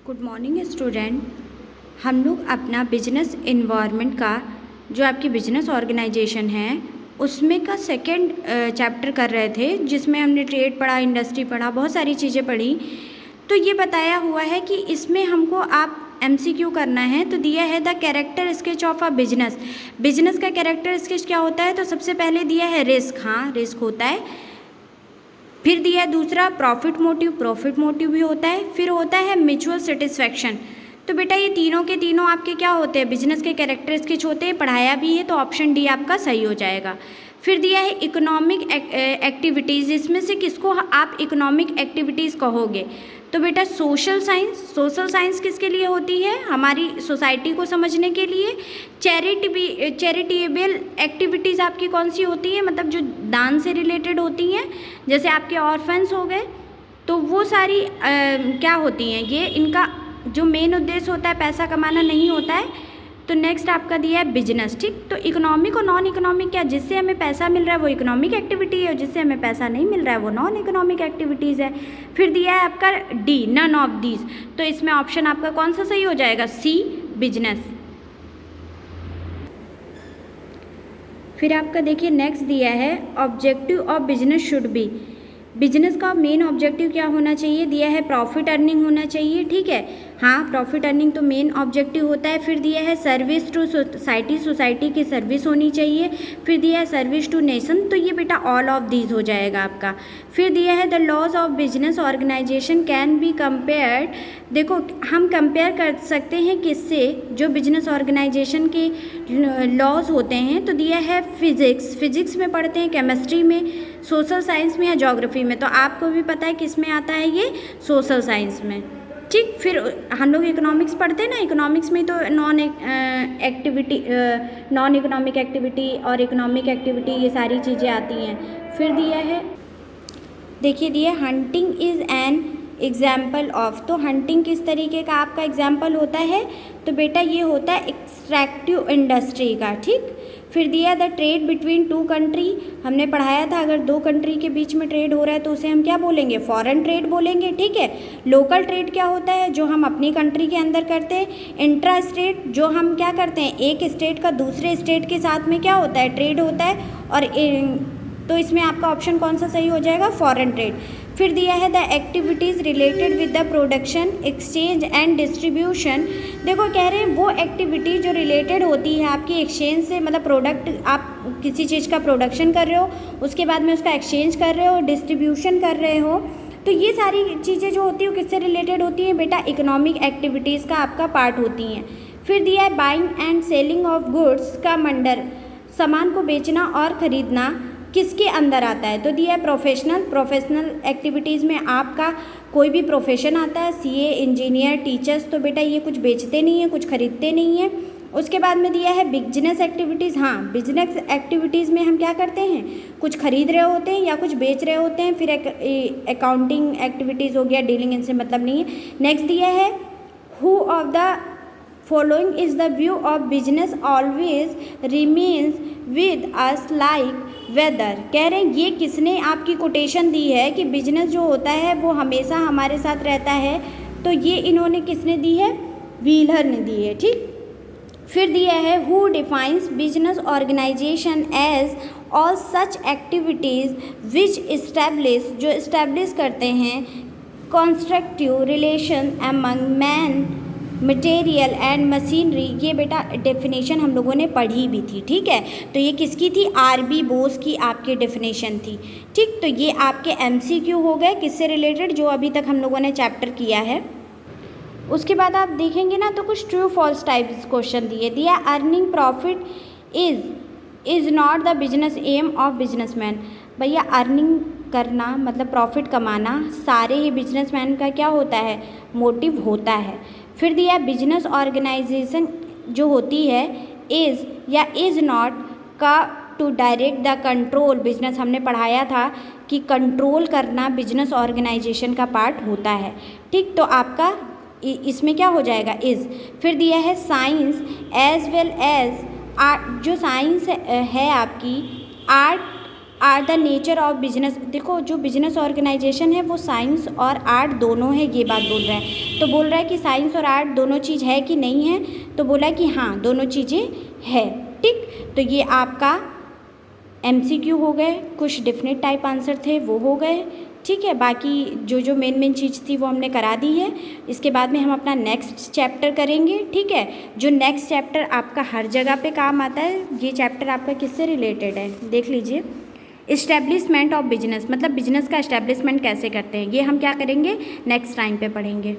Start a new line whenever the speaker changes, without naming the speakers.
Good morning student. हम लोग अपना बिजनेस इन्वायरमेंट का जो आपकी बिजनेस ऑर्गेनाइजेशन है उसमें का सेकंड चैप्टर कर रहे थे, जिसमें हमने ट्रेड पढ़ा, इंडस्ट्री पढ़ा, बहुत सारी चीज़ें पढ़ी। तो ये बताया हुआ है कि इसमें हमको आप MCQ करना है। तो दिया है the character sketch of a business. Business का कैरेक्टर स्केच क्या होता है? तो सबसे पहले दिया है रिस्क। हाँ, रिस्क होता है। फिर दिया है दूसरा प्रॉफिट मोटिव भी होता है। फिर होता है म्यूचुअल सेटिस्फैक्शन। तो बेटा ये तीनों के तीनों आपके क्या होते हैं? बिजनेस के कैरेक्टर स्केच होते हैं। पढ़ाया भी है, तो ऑप्शन डी आपका सही हो जाएगा। फिर दिया है इकोनॉमिक एक्टिविटीज़। इसमें से किसको आप इकोनॉमिक एक्टिविटीज़ कहोगे? तो बेटा सोशल साइंस किसके लिए होती है? हमारी सोसाइटी को समझने के लिए। चैरिटेबल एक्टिविटीज़ आपकी कौन सी होती है? मतलब जो दान से रिलेटेड होती हैं, जैसे आपके ऑर्फन्स हो गए, तो वो सारी क्या होती हैं? ये इनका जो मेन उद्देश्य होता है पैसा कमाना नहीं होता है। तो नेक्स्ट आपका दिया है बिजनेस। ठीक, तो इकोनॉमिक और नॉन इकोनॉमिक क्या? जिससे हमें पैसा मिल रहा है वो इकोनॉमिक एक्टिविटी है, और जिससे हमें पैसा नहीं मिल रहा है वो नॉन इकोनॉमिक एक्टिविटीज़ है। फिर दिया है आपका डी, नन ऑफ दीज। तो इसमें ऑप्शन आपका कौन सा सही हो जाएगा? सी, बिजनेस। फिर आपका देखिए नेक्स्ट दिया है objective of business should be. Business का मेन ऑब्जेक्टिव क्या होना चाहिए? दिया है प्रॉफिट अर्निंग होना चाहिए। ठीक है, हाँ, प्रॉफिट अर्निंग तो मेन ऑब्जेक्टिव होता है। फिर दिया है सर्विस टू सोसाइटी की सर्विस होनी चाहिए। फिर दिया है सर्विस टू नेशन। तो ये बेटा ऑल ऑफ दीज हो जाएगा आपका। फिर दिया है the laws of business organisation can be compared. देखो, हम कंपेयर कर सकते हैं किससे? जो बिजनेस ऑर्गेनाइजेशन के लॉज होते हैं। तो दिया है फिजिक्स में पढ़ते हैं, केमिस्ट्री में, सोशल साइंस में या ज्योग्राफी में। तो आपको भी पता है किस में आता है ये? सोशल साइंस में। ठीक, फिर हम लोग इकोनॉमिक्स पढ़ते हैं ना, इकोनॉमिक्स में तो नॉन इकोनॉमिक एक्टिविटी और इकोनॉमिक एक्टिविटी ये सारी चीज़ें आती हैं। फिर दिया है, देखिए दिया hunting is an example of. तो हंटिंग किस तरीके का आपका एग्जाम्पल होता है? तो बेटा ये होता है एक्सट्रैक्टिव इंडस्ट्री का। ठीक, फिर दिया the trade between two country. हमने पढ़ाया था अगर दो कंट्री के बीच में ट्रेड हो रहा है तो उसे हम क्या बोलेंगे? फॉरेन ट्रेड बोलेंगे। ठीक है, लोकल ट्रेड क्या होता है? जो हम अपनी कंट्री के अंदर करते हैं। इंट्रा स्टेट, जो हम क्या करते हैं, एक स्टेट का दूसरे स्टेट के साथ में क्या होता है? ट्रेड होता है। और तो इसमें आपका ऑप्शन कौन सा सही हो जाएगा? Foreign trade. फिर दिया है the activities related with the production, exchange and distribution. देखो कह रहे हैं वो एक्टिविटी जो रिलेटेड होती है आपकी एक्सचेंज से, मतलब प्रोडक्ट, आप किसी चीज़ का प्रोडक्शन कर रहे हो, उसके बाद में उसका एक्सचेंज कर रहे हो, डिस्ट्रीब्यूशन कर रहे हो। तो ये सारी चीज़ें जो होती है वो किससे रिलेटेड होती हैं? बेटा इकोनॉमिक एक्टिविटीज़ का आपका पार्ट होती हैं। फिर दिया है buying and selling of goods का मंडर। सामान को बेचना और ख़रीदना किसके अंदर आता है? तो दिया है प्रोफेशनल एक्टिविटीज़ में आपका कोई भी प्रोफेशन आता है, CA, इंजीनियर, टीचर्स। तो बेटा ये कुछ बेचते नहीं है, कुछ खरीदते नहीं है। उसके बाद में दिया है बिजनेस एक्टिविटीज़। हाँ, बिजनेस एक्टिविटीज़ में हम क्या करते हैं? कुछ खरीद रहे होते हैं या कुछ बेच रहे होते हैं। फिर अकाउंटिंग एक्टिविटीज़ हो गया, डीलिंग इनसे मतलब नहीं है। नेक्स्ट दिया है who of the following is the view of business always remains with us like weather. कह रहे हैं ये किसने आपकी कोटेशन दी है कि बिजनेस जो होता है वो हमेशा हमारे साथ रहता है? तो ये इन्होंने किसने दी है? व्हीलर ने दी है। ठीक, फिर दिया है who defines business organisation as all such activities which establish, जो इस्टेब्लिश करते हैं constructive relation among man, material and machinery. ये बेटा डेफिनेशन हम लोगों ने पढ़ी भी थी। ठीक है, तो ये किसकी थी? RB बोस की आपकी डेफिनेशन थी। ठीक, तो ये आपके MCQ हो गए किससे रिलेटेड, जो अभी तक हम लोगों ने चैप्टर किया है। उसके बाद आप देखेंगे ना तो कुछ ट्रू फॉल्स टाइप्स क्वेश्चन दिया earning profit is not the business aim of businessman. भैया अर्निंग करना मतलब प्रॉफिट कमाना सारे ही बिजनेसमैन का क्या होता है? मोटिव होता है। फिर दिया बिजनेस ऑर्गेनाइजेशन जो होती है इज़ या इज़ नॉट का to direct the control. Business हमने पढ़ाया था कि कंट्रोल करना बिजनेस ऑर्गेनाइजेशन का पार्ट होता है। ठीक, तो आपका इसमें क्या हो जाएगा? इज़। फिर दिया है science as well as art. जो साइंस है आपकी art are the nature of business. देखो जो बिजनेस ऑर्गेनाइजेशन है वो साइंस और आर्ट दोनों है, ये बात बोल रहा है। तो बोल रहा है कि साइंस और आर्ट दोनों चीज़ है कि नहीं है, तो बोला है कि हाँ दोनों चीज़ें है। ठीक, तो ये आपका MCQ हो गए, कुछ डेफिनेट टाइप आंसर थे वो हो गए। ठीक है, बाकी जो जो मेन चीज़ थी वो हमने करा दी है। इसके बाद में हम अपना नेक्स्ट चैप्टर करेंगे। ठीक है, जो नेक्स्ट चैप्टर आपका हर जगह पे काम आता है, ये चैप्टर आपका किससे रिलेटेड है देख लीजिए। इस्टेब्लिशमेंट ऑफ बिजनेस, मतलब बिजनेस का इस्टेब्लिशमेंट कैसे करते हैं, ये हम क्या करेंगे नेक्स्ट टाइम पे पढ़ेंगे।